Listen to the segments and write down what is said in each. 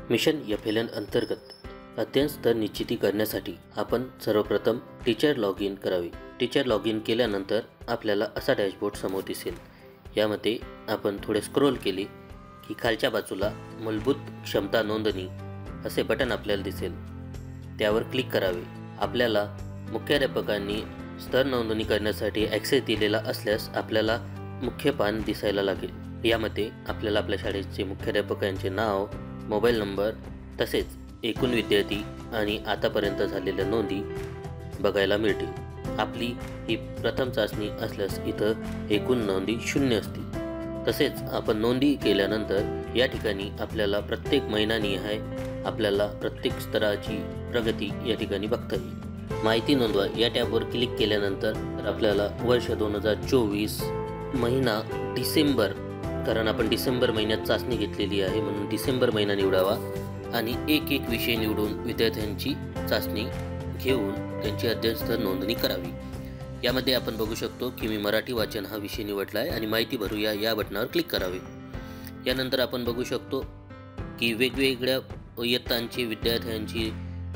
Mission F-L-N अंतर्गत अध्ययन स्तर निश्चिती करण्यासाठी आपण सर्वप्रथम टीचर लॉग इन करावे। टीचर लॉग इन केल्यानंतर आपल्याला असा डॅशबोर्ड समोर दिसेल। यामध्ये आपण थोडे स्क्रोल केले की खालच्या बाजूला मूलभूत क्षमता नोंदणी असे बटन आपल्याला दिसेल। त्यावर क्लिक करावे। आपल्याला मुख्याध्यापकांनी स्तर नोंदणी करण्यासाठी ॲक्सेस दिलेला असल्यास आपल्याला मुख्य पान दिसायला लागेल। यामध्ये आपल्याला आपल्या शाळेचे मुख्याध्यापकांचे नाव, मोबाईल नंबर तसेच एकूण विद्यार्थी आणि आतापर्यंत झालेल्या नोंदी बघायला मिळतील। आपली ही प्रथम चाचणी असल्यास इथं एकूण नोंदी 0 असतील। तसेच आपण नोंदी केल्यानंतर या ठिकाणी आपल्याला प्रत्येक महिन्यानिहाय आपल्याला प्रत्येक स्तराची प्रगती या ठिकाणी बघता येईल। माहिती नोंदवा या टॅबवर क्लिक केल्यानंतर आपल्याला वर्ष 2024 महिना डिसेंबर, कारण आपण डिसेंबर महिन्यात चाचणी घेतलेली आहे म्हणून डिसेंबर महिना निवडावा आणि एक विषय निवडून विद्यार्थ्यांची चाचणी घेऊन त्यांची अध्ययन स्तर नोंदणी करावी। यामध्ये आपण बघू शकतो की मी मराठी वाचन हा विषय निवडला आहे आणि माहिती भरूया या बटनावर क्लिक करावे। यानंतर आपण बघू शकतो की वेगवेगळ्या इयत्तांची विद्यार्थ्यांची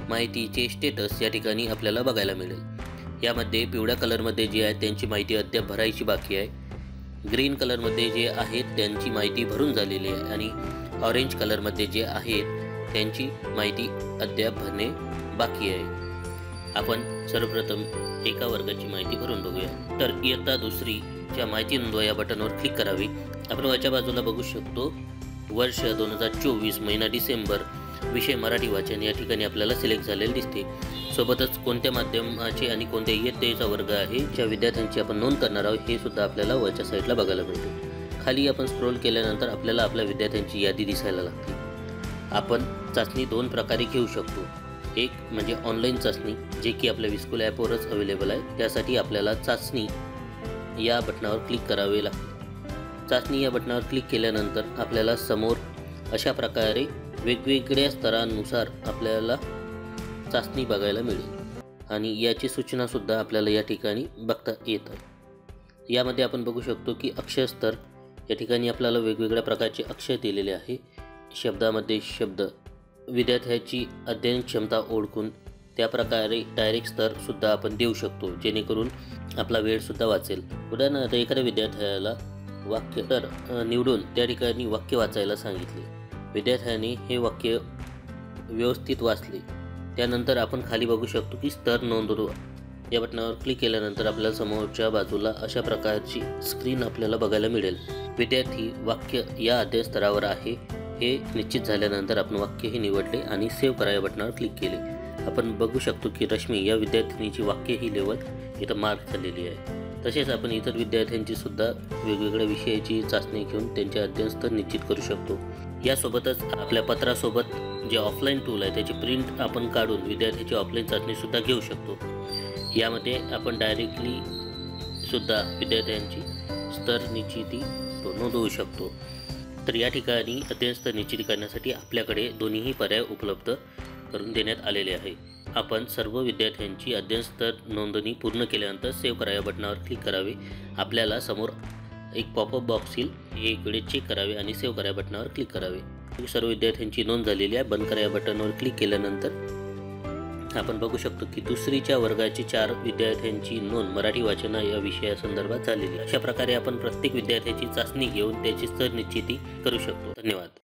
माहितीचे स्टेटस या ठिकाणी आपल्याला बघायला मिळेल। यामध्ये पिवळ्या कलरमध्ये जे आहे त्यांची माहिती अद्याप भरायची बाकी आहे, ग्रीन कलरमध्ये जे आहेत त्यांची माहिती भरून झालेली आहे आणि ऑरेंज कलरमध्ये जे आहेत त्यांची माहिती अद्याप भरणे बाकी आहे। आपण सर्वप्रथम एका वर्गाची माहिती भरून बघूया। तर इयत्ता दुसरीच्या माहिती नोंदवा या बटनवर क्लिक करावे। आपण वरच्या बाजूला बघू शकतो वर्ष 2024 महिना डिसेंबर, विषय मराठी वाचन या ठिकाणी आपल्याला सिलेक्ट झालेले दिसते। सोबतच कोणत्या माध्यमाचे आणि कोणत्या इयत्तेचा वर्ग आहे ज्या विद्यार्थ्यांची आपण नोंद करणार आहोत हे सुद्धा आपल्याला वरच्या साईडला बघायला मिळते। खाली आपण स्क्रोल केल्यानंतर आपल्याला आपल्या विद्यार्थ्यांची यादी दिसायला लागते। आपण चाचणी 2 प्रकारे घेऊ शकतो। एक म्हणजे ऑनलाईन चाचणी, जे की आपल्या विस्कूल ॲपवरच अवेलेबल आहे। त्यासाठी आपल्याला चाचणी या बटनावर क्लिक करावे लागते। चाचणी या बटनावर क्लिक केल्यानंतर आपल्याला समोर अशा प्रकारे वेगवेगळ्या स्तरांनुसार आपल्याला चाचणी बघायला मिळेल आणि याची सूचनासुद्धा आपल्याला या ठिकाणी बघता येतात। यामध्ये आपण बघू शकतो की अक्षर स्तर या ठिकाणी आपल्याला वेगवेगळ्या प्रकारचे अक्षर दिलेले आहे। शब्दामध्ये शब्द, विद्यार्थ्याची अध्ययन क्षमता ओळखून त्या प्रकारे डायरेक्ट स्तर सुद्धा आपण देऊ शकतो, जेणेकरून आपला वेळसुद्धा वाचेल। उदाहरणार्थ एखाद्या विद्यार्थ्याला वाक्य तर निवडून त्या ठिकाणी वाक्य वाचायला सांगितले, विद्यार्थ्याने हे वाक्य व्यवस्थित वाचले, त्यानंतर आपण खाली बघू शकतो की स्तर नोंदवा या बटनावर क्लिक केल्यानंतर आपल्याला समोरच्या बाजूला अशा प्रकारची स्क्रीन आपल्याला बघायला मिळेल। विद्यार्थी वाक्य या अध्ययन स्तरावर आहे हे निश्चित झाल्यानंतर आपण वाक्य हे निवडले आणि सेव्ह करा या बटनावर क्लिक केले। आपण बघू शकतो की रश्मी या विद्यार्थिनीची वाक्य ही लेवल इथं मार्क झालेली आहे। तसेच आपण इतर विद्यार्थ्यांची सुद्धा वेगवेगळ्या विषयाची चाचणी घेऊन त्यांचे अध्ययन स्तर निश्चित करू शकतो। यासोबतच आपल्या पत्रासोबत जे ऑफलाईन टूल आहे त्याची प्रिंट आपण काढून विद्यार्थ्याची ऑफलाईन चाचणी सुद्धा घेऊ शकतो। यामध्ये आपण डायरेक्टली सुद्धा विद्यार्थ्यांची स्तर निश्चिती नोंदवू शकतो। तर या ठिकाणी अध्ययन स्तर निश्चित करण्यासाठी आपल्याकडे दोन्हीही पर्याय उपलब्ध करून देण्यात आलेले आहे। आपण सर्व विद्यार्थ्यांची अध्ययन स्तर नोंदणी पूर्ण केल्यानंतर सेव्ह करा या बटनावर क्लिक करावे। आपल्याला समोर एक पॉपअप बॉक्स येईल, हे इकडे चेक करावे आणि सेव्ह करा या बटनावर क्लिक करावे। सर्व विद्यार्थ्यांची नोंद झालेली आहे। बंद करा या बटनावर क्लिक केल्यानंतर आपण बघू शकतो की दुसरीच्या वर्गाची 4 विद्यार्थ्यांची नोंद मराठी वाचन या विषयासंदर्भात झालेली आहे। अशा प्रकारे आपण प्रत्येक विद्यार्थ्याची चाचणी घेऊन त्याची स्तर निश्चिती करू शकतो। धन्यवाद।